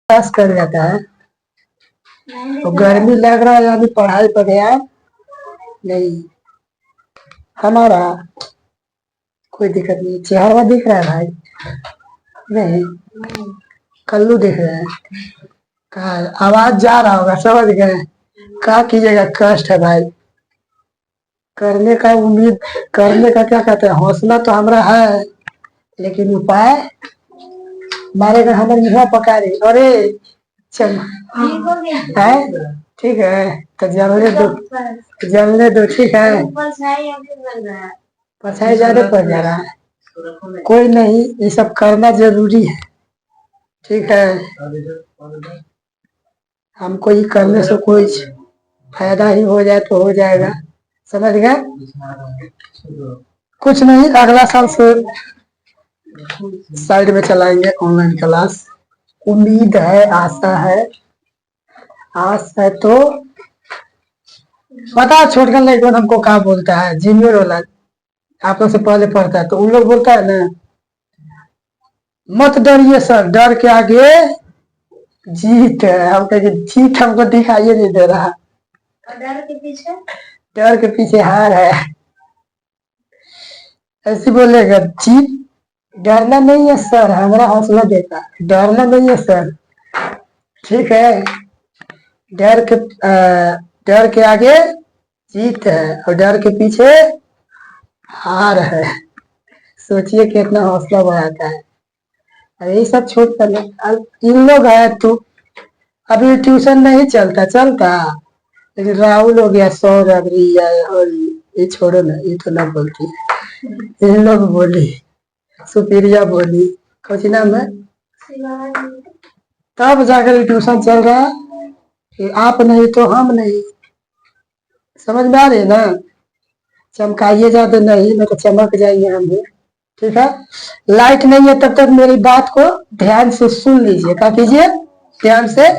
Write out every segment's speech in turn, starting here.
पास कर जाता है तो गर्मी लग रहा है अभी पढ़ाई पर गया नहीं हमारा कोई दिक्कत नहीं। चेहरा दिख रहा है भाई? नहीं कल्लू दिख रहा है। कहा आवाज जा रहा होगा, समझ गए? क्या कीजिएगा, कष्ट है भाई। करने का उम्मीद, करने का क्या कहते हैं, हौसला तो हमारा है, लेकिन उपाय हमारे घर हमारे मुँह पका रही। अरे चल है, ठीक है तो जलने दो, जलने दो, ठीक है। पछाई ज्यादा पड़ जा रहा है, कोई नहीं, ये सब करना जरूरी है, ठीक है। हमको ये करने से कोई फायदा ही हो जाए तो हो जाएगा, समझ गए? कुछ नहीं, अगला साल से साइड में चलाएंगे ऑनलाइन क्लास। उम्मीद है, आशा है, आस है तो पता। छोटकर लड़कों हमको कहा बोलता है, जूनियर वाला आप लोग से पहले पढ़ता है तो उन लोग बोलता है ना, मत डरिए सर, डर के आगे जीत है। हम कहेंगे जीत हमको दिखाइए नहीं दे रहा, डर के पीछे हार है, ऐसे बोलेगा। जीत, डरना नहीं है सर, हमारा हौसला देता, डरना नहीं है सर, ठीक है। डर के आगे जीत है और डर के पीछे हार है। सोचिए कितना हौसला बढ़ाता है। अरे ये सब छोड़ कर इन लोग है तो अभी ट्यूशन नहीं चलता, लेकिन राहुल हो गया, सौरभ, रिया और ये छोड़ो ना, ये तो ना बोलती है। इन लोग बोली, सुपीरिया बोली, कुछ नाम है, तब जाकर ट्यूशन चल रहा है कि आप नहीं तो हम नहीं। समझ में आ रही है ना? चमकाइए ज्यादा नहीं, मैं तो चमक जाएंगे हम भी, ठीक है। लाइट नहीं है तब तक मेरी बात को ध्यान से सुन लीजिए, क्या कीजिए ध्यान से।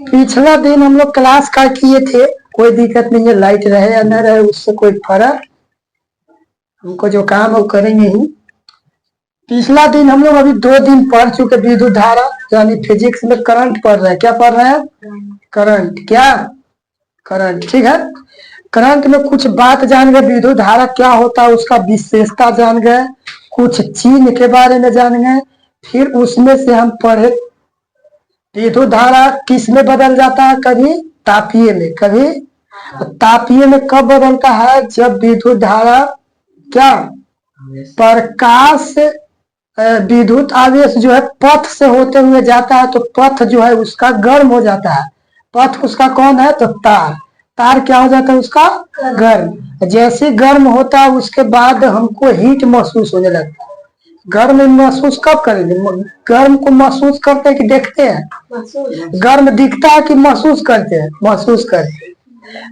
पिछला दिन हम लोग क्लास का किए थे, कोई दिक्कत नहीं है, लाइट रहे या न रहे उससे कोई फर्क, हमको जो काम है वो करेंगे ही। पिछला दिन हम लोग अभी 2 दिन पढ़ चुके, विद्युत धारा यानी फिजिक्स में करंट पढ़ रहे हैं। क्या पढ़ रहे हैं? करंट। क्या? करंट, ठीक है। करंट में कुछ बात जान गए, विद्युत धारा क्या होता है उसका विशेषता जान गए, कुछ चिन्ह के बारे में जान गए। फिर उसमें से हम पढ़े विद्युत धारा किस में बदल जाता है, कभी तापीय में, कभी तापीय में कब बदलता है, जब विद्युत धारा क्या प्रकाश विद्युत आवेश जो है पथ से होते हुए जाता है तो पथ जो है उसका गर्म हो जाता है। पथ उसका कौन है? तो तार। तार क्या हो जाता है उसका? गर्म। जैसे गर्म होता है उसके बाद हमको हीट महसूस होने लगता है। गर्म महसूस कब करेंगे? गर्म को महसूस करते हैं कि देखते हैं? गर्म दिखता है कि महसूस करते हैं? महसूस करते हैं।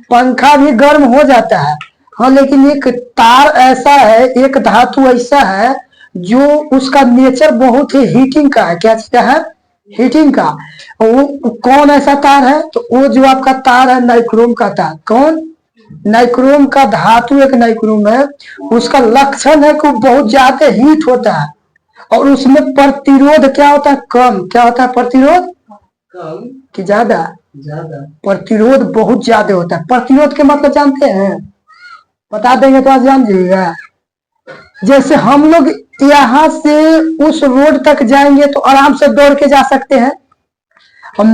पंखा भी गर्म हो जाता है, हाँ, लेकिन एक तार ऐसा है, एक धातु ऐसा है जो उसका नेचर बहुत ही हीटिंग का है। क्या चीज का है? हीटिंग का। वो कौन ऐसा तार है? तो वो जो आपका तार है नाइक्रोम का तार। कौन? नाइक्रोम का धातु एक नाइक्रोम है, उसका लक्षण है कि बहुत ज्यादा हीट होता है और उसमें प्रतिरोध क्या होता है? कम। क्या होता है? प्रतिरोध कम कि ज्यादा? प्रतिरोध बहुत ज्यादा होता है। प्रतिरोध के मतलब जानते हैं? बता देंगे तो आज जान जाइएगा। जैसे हम लोग यहाँ से उस रोड तक जाएंगे तो आराम से दौड़ के जा सकते हैं, हम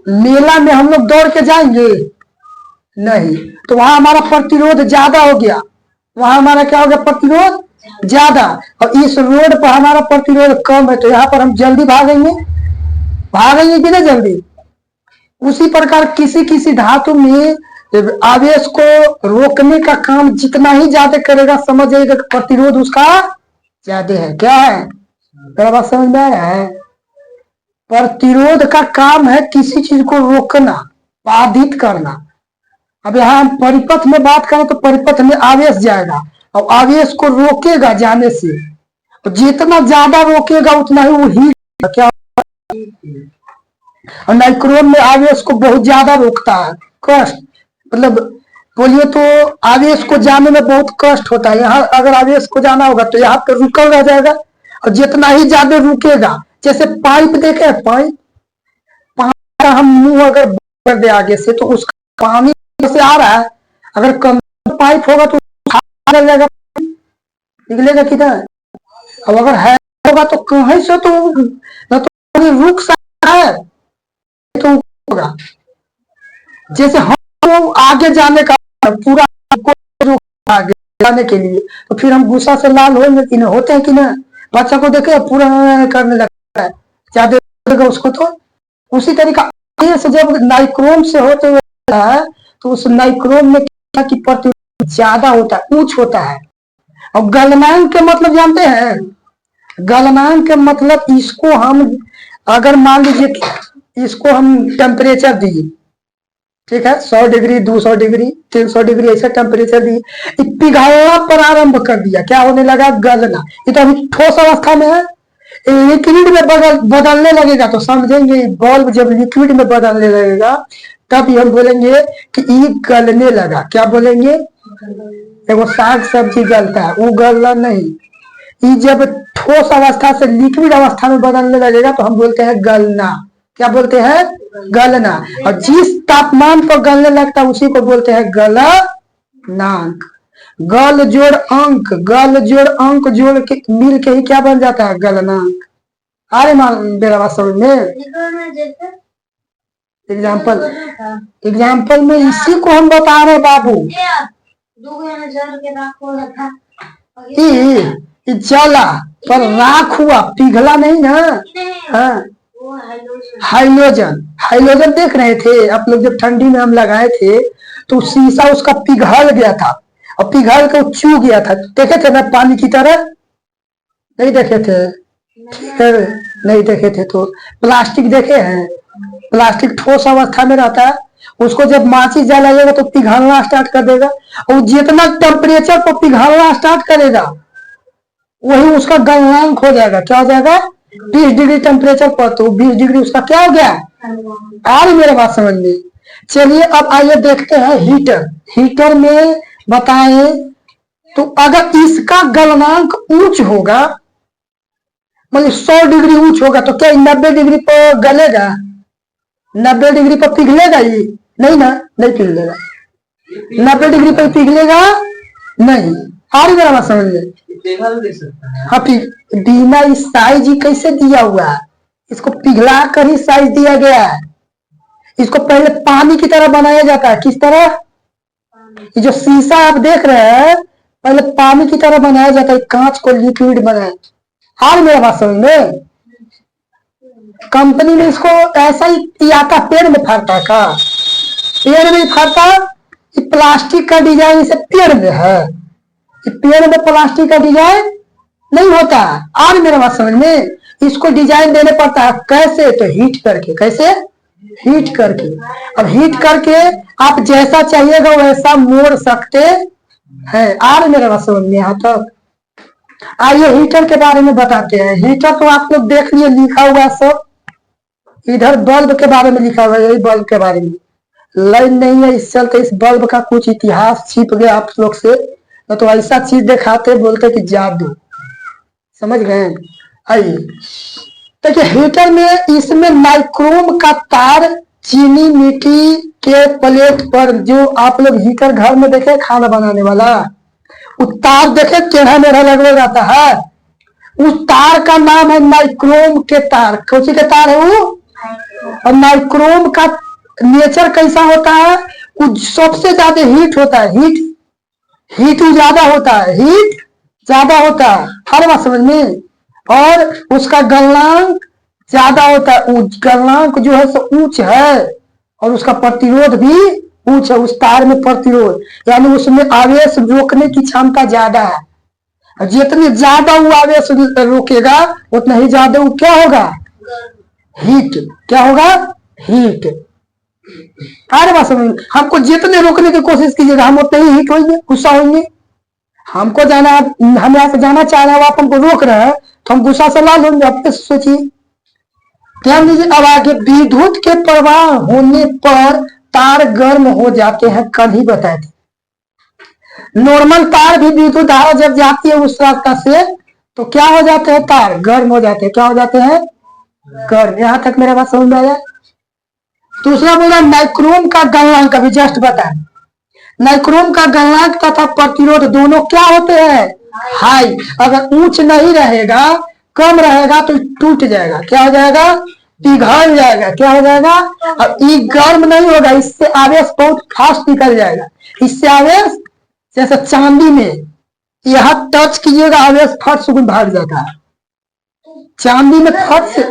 मेला में हम लोग दौड़ के जाएंगे नहीं, तो वहां हमारा प्रतिरोध ज्यादा हो गया, वहां हमारा क्या हो गया? प्रतिरोध ज्यादा। और इस रोड पर हमारा प्रतिरोध कम है तो यहाँ पर हम जल्दी भागेंगे कि नहीं जल्दी? उसी प्रकार किसी किसी धातु में आवेश को रोकने का काम जितना ही ज्यादा करेगा, समझ जाइएगा प्रतिरोध उसका ज्यादा है। क्या है? मेरा बात समझ में आ रहा है? प्रतिरोध का काम है किसी चीज को रोकना, बाधित करना। अब यहाँ हम परिपथ में बात करें तो परिपथ में आवेश जाएगा और आवेश को रोकेगा जाने से, तो जितना ज्यादा रोकेगा उतना ही वो हीट क्या। और नाइक्रोम में आवेश को बहुत ज्यादा रोकता है, कष्ट, मतलब बोलिए तो आवेश को जाने में बहुत कष्ट होता है। यहाँ अगर आवेश को जाना होगा तो यहाँ पर रुकल रह जाएगा और जितना ही ज्यादा रुकेगा, जैसे पाइप देखे, पाइप का हम मुंह अगर कर दे आगे से तो उसका पानी से आ रहा है, अगर कम पाइप होगा तो निकल जाएगा, निकलेगा किधर? अब अगर है होगा तो कहीं से तो न तो पानी रुक सकता है तो होगा। जैसे हम आगे जाने का पूरा आगे जाने के लिए, तो फिर हम गुस्सा से लाल होंगे कि ना, होते हैं कि ना? बच्चा को देखे पूरा करने लगता है, ज्यादा उसको तो उसी तरीका से जब नाइक्रोम से होते हुए है तो उस नाइक्रोम में क्या की प्रतिरोध ज्यादा होता है, ऊंच होता है। और गलनांक के मतलब जानते हैं? गलनांक के मतलब इसको हम अगर मान लीजिए इसको हम टेम्परेचर दिए, ठीक है, 100 डिग्री 200 डिग्री 300 डिग्री ऐसा टेम्परेचर दिए, पिघलना प्रारंभ कर दिया, क्या होने लगा? गलना। ये तो अभी ठोस अवस्था में है, लिक्विड में बदलने लगेगा तो समझेंगे। बल्ब जब लिक्विड में बदलने लगेगा तब हम बोलेंगे कि ये गलने लगा। क्या बोलेंगे? वो साग सब्जी गलता है, वो गलना नहीं। ये जब ठोस अवस्था से लिक्विड अवस्था में बदलने लगेगा तो हम बोलते हैं गलना। क्या बोलते हैं? गलना। और जिस तापमान पर गलने लगता है उसी को बोलते हैं गलनांक। गल जोड़ अंक, गल जोड़ अंक जोड़ के मिल के ही क्या बन जाता है? गलनांक। अरे मेरा बात समझ में? एग्जाम्पल में इसी को हम बता रहे बाबू। जला पर राख हुआ, पिघला नहीं ना। हाँ, हाइड्रोजन, हाइड्रोजन देख रहे थे आप लोग जब ठंडी में हम लगाए थे तो शीशा उसका पिघल गया था और पिघल के चू गया था, देखे थे ना पानी की तरह? नहीं देखे थे? नहीं देखे थे तो प्लास्टिक देखे हैं? प्लास्टिक ठोस अवस्था में रहता है, उसको जब माचिस जलाइएगा तो पिघलना स्टार्ट कर देगा, और जितना टेम्परेचर पर पिघलना स्टार्ट करेगा वही उसका गलनांक हो जाएगा। क्या हो जाएगा? 20 डिग्री टेम्परेचर पर तो 20 डिग्री उसका क्या हो गया? आ रही मेरे बात समझ में? चलिए अब आइए देखते हैं हीटर। हीटर में बताएं तो अगर इसका गलनांक ऊंच होगा, मतलब 100 डिग्री ऊंच होगा, तो क्या 90 डिग्री पर गलेगा? 90 डिग्री पर पिघलेगा? ये नहीं ना, नहीं पिघलेगा। 90 डिग्री पर पिघलेगा नहीं। आ रही मेरा बात समझ में? हाँ, बिना इस साइज ही कैसे दिया हुआ है, इसको पिघला कर ही साइज दिया गया है। इसको पहले पानी की तरह बनाया जाता है। किस तरह? ये जो शीशा आप देख रहे हैं पहले पानी की तरह बनाया जाता है, कांच को लिक्विड बनाया। हाल मेरा बात समझ में? कंपनी ने इसको ऐसा ही किया था, पेड़ में फरता का, पेड़ में फरता, प्लास्टिक का डिजाइन इसे पेड़ में है, पेड़ में प्लास्टिक का डिजाइन नहीं होता। आज मेरा बात समझ में? इसको डिजाइन देने पड़ता है। कैसे? तो हीट करके। कैसे? हीट करके। अब हीट करके आप जैसा चाहिएगा वैसा मोड़ सकते हैं। आज मेरा बात समझ में? यहाँ तक आइए हीटर के बारे में बताते हैं। हीटर तो आप लोग देख लिए, लिखा हुआ सब इधर बल्ब के बारे में लिखा हुआ है, यही बल्ब के बारे में। लाइन नहीं है इस चलते इस बल्ब का कुछ इतिहास छिप गया आप लोग से, तो ऐसा चीज दिखाते बोलते कि जादू। समझ गए? आइए देखिए हीटर में, इसमें नाइक्रोम का तार चीनी मिट्टी के प्लेट पर, जो आप लोग हीटर घर में देखे खाना बनाने वाला, उस तार देखे टेढ़ा मेढ़ा लगा रहता है, उस तार का नाम है नाइक्रोम के तार। कौन सी के तार है वो? और नाइक्रोम का नेचर कैसा होता है? वो सबसे ज्यादा हीट होता है, हीट ज्यादा होता है, हीट ज्यादा होता है। हर बात समझ में? और उसका गलनांक ज्यादा होता है, गलनांक जो है सो ऊंच है, और उसका प्रतिरोध भी ऊंच है। उस तार में प्रतिरोध यानी उसमें आवेश रोकने की क्षमता ज्यादा है। जितनी ज्यादा वो आवेश रोकेगा उतना ही ज्यादा वो क्या होगा? हीट। क्या होगा? हीट। अरे बात समझ, हमको जितने रोकने की कोशिश कीजिएगा हम उतने ही हीट होंगे, गुस्सा होंगे। हमको जाना, हम यहाँ से जाना चाह रहे हैं, आप हमको रोक रहे हैं तो हम गुस्सा से लाल होंगे। अपने सोचिए। ध्यान दीजिए। अब आगे, विद्युत के प्रवाह होने पर तार गर्म हो जाते हैं, कल ही बताए थे। नॉर्मल तार भी विद्युत धारा जब जाती है उस रास्ता से तो क्या हो जाते हैं? तार गर्म हो जाते हैं। क्या हो जाते हैं? गर्म। यहां तक मेरा बात समझ में आया? दूसरा बोला नाइक्रोम का गलनांक, अभी जस्ट बता। नाइक्रोम का गलनांक तथा प्रतिरोध दोनों क्या होते हैं? हाई। अगर उच्च नहीं रहेगा, कम रहेगा तो टूट जाएगा। क्या हो जाएगा? पिघल जाएगा। क्या हो जाएगा? अब ये गर्म नहीं होगा, इससे आवेश बहुत फास्ट निकल जाएगा। इससे आवेश जैसे चांदी में यह टच कीजिएगा, आवेश फट से भाग जाता है। चांदी में फट से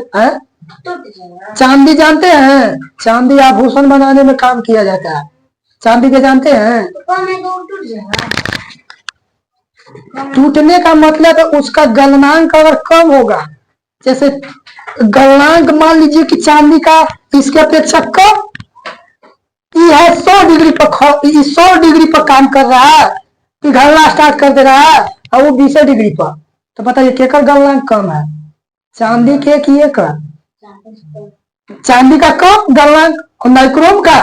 चांदी जानते हैं? चांदी आभूषण बनाने में काम किया जाता है। चांदी के जानते हैं? टूटने का मतलब है उसका गलनांक अगर कम होगा, जैसे गलनांक मान लीजिए कि चांदी का इसके अपेक्षा कम, यह 100 डिग्री पर 100 डिग्री पर काम कर रहा है, पिघलना स्टार्ट कर दे रहा है, और वो 20 डिग्री पर, तो बताइए केकर गलनांक कम है? चांदी के कि ये का? चांदी का कम गलनांक और नाइक्रोम का।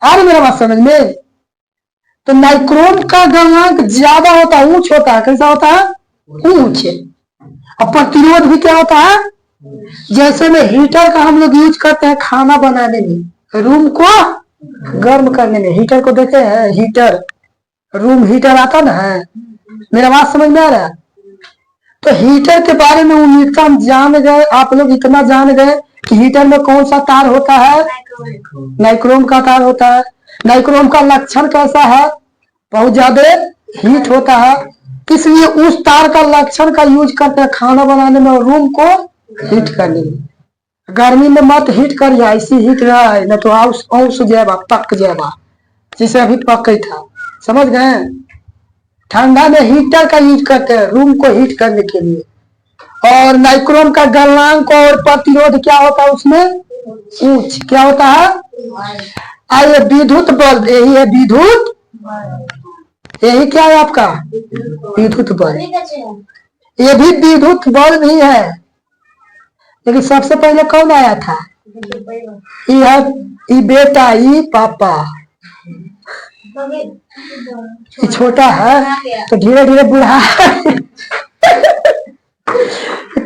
आ रही मेरा बात समझ में? तो नाइक्रोम का गलनांक ज्यादा होता है, ऊंच होता है। कैसा होता है? ऊंच। और प्रतिरोध भी क्या होता है? जैसे में हीटर का हम लोग यूज करते हैं खाना बनाने में, रूम को गर्म करने में। हीटर को देखे हैं? हीटर, रूम हीटर आता ना है। मेरा बात समझ में आ रहा है? तो हीटर के बारे में इतना जान गए आप लोग, इतना जान गए कि हीटर में कौन सा तार होता है? नाइक्रोम का तार होता है। नाइक्रोम का लक्षण कैसा है? बहुत ज्यादा हीट होता है, इसलिए उस तार का लक्षण का यूज करते हैं खाना बनाने में और रूम को हीट करने में। गर्मी में मत हीट करिए, ऐसी हीट रहा है न तो औस जाएगा, पक जाएगा, जिसे अभी पक ही था। समझ गए? ठंडा में हीटर का यूज करते हैं रूम को हीट करने के लिए। और नाइक्रोम का गलनांक और प्रतिरोध क्या होता है उसमें? ऊंच। क्या होता है? आइए विद्युत बल्ब, यही है विद्युत, यही क्या है आपका? विद्युत बल्ब। ये भी विद्युत बल्ब ही है, लेकिन सबसे पहले कौन आया था? ये बेटा, ये पापा। ये छोटा है तो धीरे धीरे बुढ़ा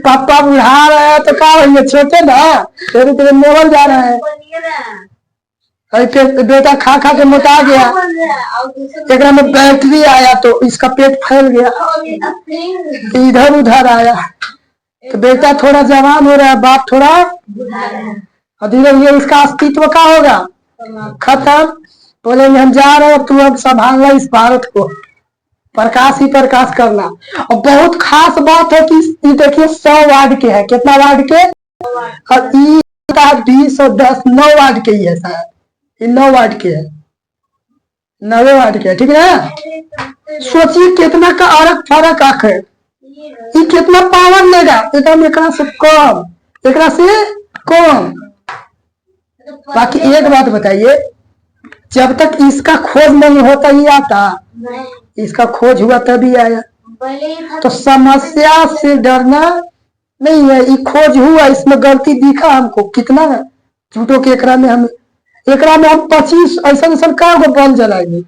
पापा बुढ़ा रहे हैं तो क्या होंगे? छोटे ना, धीरे धीरे लेवल जा रहे हैं। बेटा खा खा के मोटा गया, एक में बैटरी आया तो इसका पेट फैल गया, इधर उधर आया, तो बेटा थोड़ा जवान हो रहा है, बाप थोड़ा, और धीरे धीरे इसका अस्तित्व क्या होगा? खत्म। बोलेंगे हम जा रहे हैं, तू अब संभालना इस भारत को, प्रकाश ही प्रकाश करना। और बहुत खास बात है कि देखिए 100 वाट के है। कितना वाट के? और 20 और 10 9 वाट के ही है शायद, ये 9 वाट के है, 90 वाट के है। ठीक है? सोचिए कितना का अलग फर्क आख है। ये कितना पावर लेगा? एकदम एकरा से कम, एकरा से कम। बाकी एक बात बताइए, जब तक इसका खोज नहीं होता ही आता, इसका खोज हुआ तभी आया। तो समस्या से डरना नहीं है, ये खोज हुआ, इसमें गलती दिखा हमको, कितना झूठों के एकरा में हम 25 ऐसा का बल्ब जलाएंगे।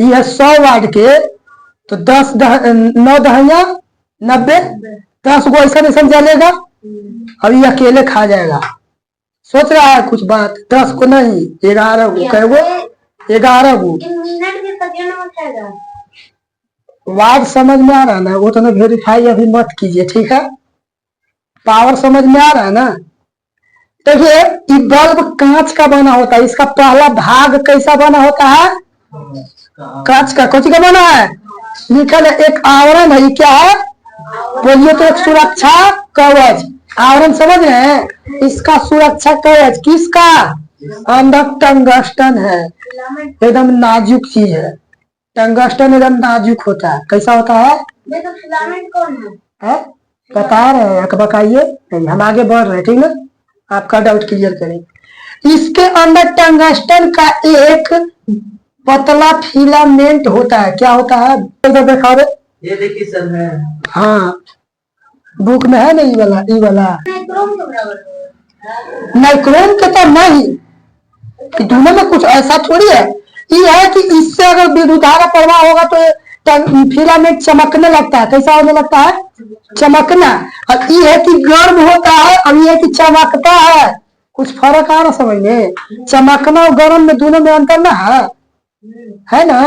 यह 100 वाट के तो 9 दहिया 90, 10 गो ऐसा जलेगा। अभी अकेले खा जाएगा। सोच रहा है कुछ बात, 10 को नहीं, 11 को, कह वो 11 को वाट समझ में आ रहा है ना? वो तो ना वेरीफाई अभी मत कीजिए, ठीक है? पावर समझ में आ रहा है ना? देखिए ये बल्ब कांच का बना होता है, इसका पहला भाग कैसा बना होता है? कांच का। कौन सा बना है? लिखल है एक आवरण है। क्या है? बोलिए तो एक सुरक्षा कवच। आवरण समझ रहे हैं? इसका सुरक्षा कवच किसका? अंदर टंगस्टन है, एकदम नाजुक चीज है। टंगस्टन एकदम नाजुक होता है। कैसा होता है? बता रहे हैं, बताइए, हम आगे बढ़ रहे हैं, ठीक है? आपका डाउट क्लियर करें। इसके अंदर टंगस्टन का एक पतला फिलामेंट होता है। क्या होता है? इधर देखा रे, ये देखिए सर है। हाँ बुक में है ना, ये वाला नाइक्रोम के तो नहीं, कि दोनों में कुछ ऐसा थोड़ी है। ये है कि इससे अगर विद्युत धारा प्रवाह होगा तो फिलामेंट चमकने लगता है। कैसा होने लगता है? चमकना। और ये है कि गर्म होता है, और ये है कि चमकता है। कुछ फर्क आ रहा समझ में? चमकना और गर्म में दोनों में अंतर ना है ना?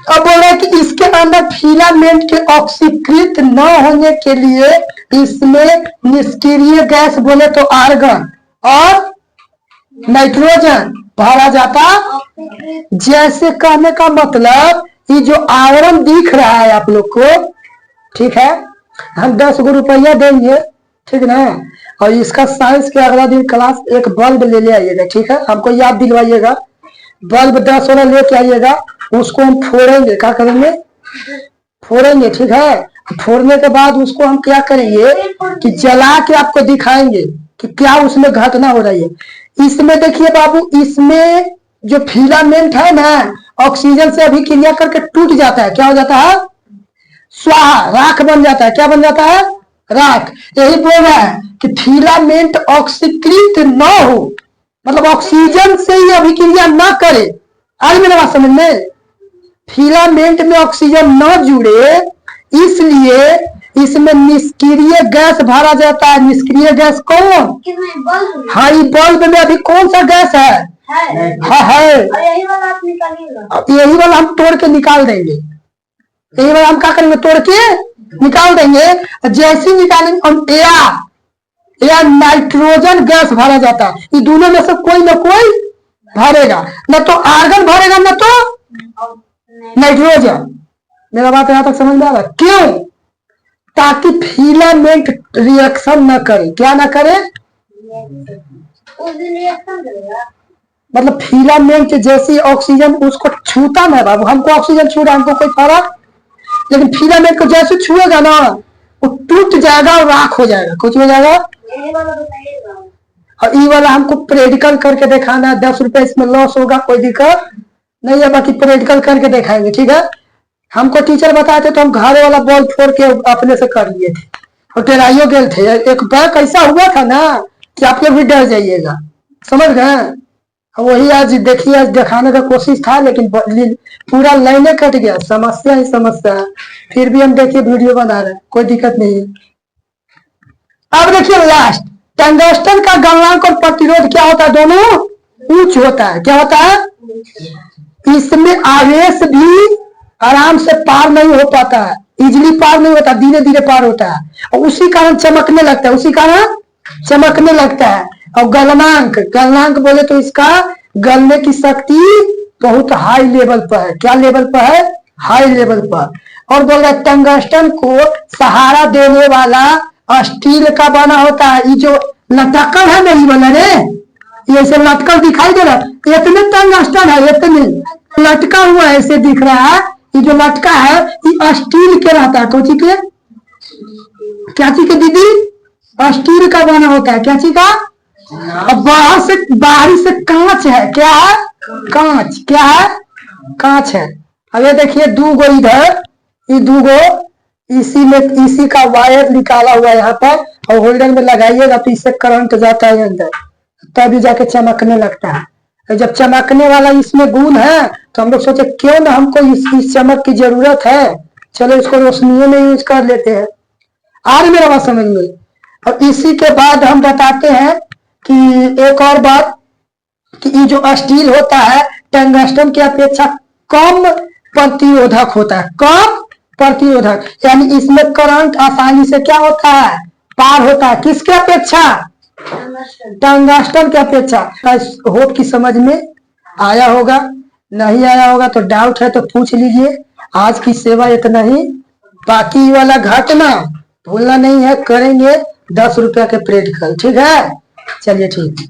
अब बोल रहे हैं कि इसके अंदर फिलामेंट के ऑक्सीकृत न होने के लिए इसमें निष्क्रिय गैस बोले तो आर्गन और नाइट्रोजन भरा जाता। जैसे कहने का मतलब ये जो आवरण दिख रहा है आप लोग को, ठीक है, हम 10 रुपया देंगे, ठीक ना, और इसका साइंस के अगला दिन क्लास एक बल्ब ले आइएगा, ठीक है, हमको याद दिलवाइएगा। बल्ब 10 वाला लेके आइएगा, उसको हम फोड़ेंगे, क्या करेंगे? फोड़ेंगे, ठीक है। फोड़ने के बाद उसको हम क्या करेंगे कि जला के आपको दिखाएंगे कि क्या उसमें घटना हो रही है। इसमें देखिए बाबू, इसमें जो फिलामेंट है ना, ऑक्सीजन से अभिक्रिया करके टूट जाता है, क्या हो जाता है? स्वाहा, राख बन जाता है। क्या बन जाता है? राख। यही बोल रहा है कि फिलामेंट ऑक्सीकृत न हो, मतलब ऑक्सीजन से ही अभिक्रिया न करे। आज मेरा बात समझ में? फिलामेंट में ऑक्सीजन न जुड़े, इसलिए इसमें निष्क्रिय गैस भरा जाता है। निष्क्रिय गैस कौन? हाँ, ये बल्ब में अभी कौन सा गैस है? है। यही वाला आप निकालिएगा। यही वाला हम तोड़ के निकाल देंगे। यही वाला हम क्या करेंगे? तोड़ के निकाल देंगे। जैसे निकालेंगे हम या नाइट्रोजन गैस भरा जाता है। ये दोनों में से कोई ना कोई भरेगा, न तो आर्गन भरेगा न तो नाइट्रोजन। मेरा बात यहाँ तक समझ में आ रहा? क्यों? ताकि फिलामेंट रिएक्शन न करे। क्या ना करे? मतलब फिलामेंट जैसी ऑक्सीजन उसको छूता ना बाबू, हमको ऑक्सीजन छू रहा, हमको कोई फर्क, लेकिन फिलामेंट को जैसे छुएगा ना, वो टूट जाएगा और राख हो जाएगा। कुछ हो जाएगा। और ये वाला हमको प्रैक्टिकल करके दिखाना है। 10 रुपए इसमें लॉस होगा, कोई दिक्कत नहीं है, बाकी प्रैक्टिकल करके दिखाएंगे, ठीक है। हमको टीचर बताए थे तो हम घर वाला बॉल फोड़ के अपने से कर लिए थे और टेराइयो गए थे। एक बार ऐसा हुआ था ना कि आप लोग भी डर जाइएगा, समझ गए। वही आज देखिए, आज दिखाने का कोशिश था, लेकिन पूरा लाइने कट गया। समस्या ही समस्या है, फिर भी हम देखिए वीडियो बना रहे हैं, कोई दिक्कत नहीं है। अब देखिए लास्ट, टंगस्टन का गलनांक और प्रतिरोध क्या होता है? दोनों उच्च होता है। क्या होता है? इसमें आवेश भी आराम से पार नहीं हो पाता है, इजिली पार नहीं होता, धीरे धीरे पार होता है, और उसी कारण चमकने लगता है, उसी कारण चमकने लगता है। और गलनांक, गलनांक बोले तो इसका गलने की शक्ति बहुत हाई लेवल पर है। क्या लेवल पर है? हाई लेवल पर। और बोल रहे टंगस्टन को सहारा देने वाला स्टील का बना होता है। ये जो लटकल है नहीं बोला रे, ये से लटकल दिखाई दे रहा है, इतने टंगस्टन है, इतने लटका हुआ ऐसे दिख रहा है। ये जो लटका है ये स्टील के रहता है। कौन के? क्या चीज के दीदी? स्टील का बना होता है। क्या चीज का? बाहरी से कांच है। क्या है? कांच। क्या है? कांच है। अब ये देखिए दूगो इधर, ये दूगो इसी का वायर निकाला हुआ है यहाँ पर, और होल्डर में लगाइएगा तो इससे करंट जाता है अंदर, तभी जाके चमकने लगता है। जब चमकने वाला इसमें गुण है तो हम लोग सोचे क्यों ना हमको इस चमक की जरूरत है, चलो इसको रोशनी में यूज कर लेते हैं। आज मेरा बात समझ में। और इसी के बाद हम बताते हैं कि एक और बात कि ये जो स्टील होता है टंगस्टन की अपेक्षा कम प्रतिरोधक होता है। कम प्रतिरोधक यानी इसमें करंट आसानी से क्या होता है? पार होता है। किसके अपेक्षा? टंगस्टन की अपेक्षा। होप की समझ में आया होगा, नहीं आया होगा तो डाउट है तो पूछ लीजिए। आज की सेवा इतना ही, बाकी वाला घटना भूलना नहीं है, करेंगे 10 रुपया के प्रैक्टिकल, ठीक है। चलिए ठीक।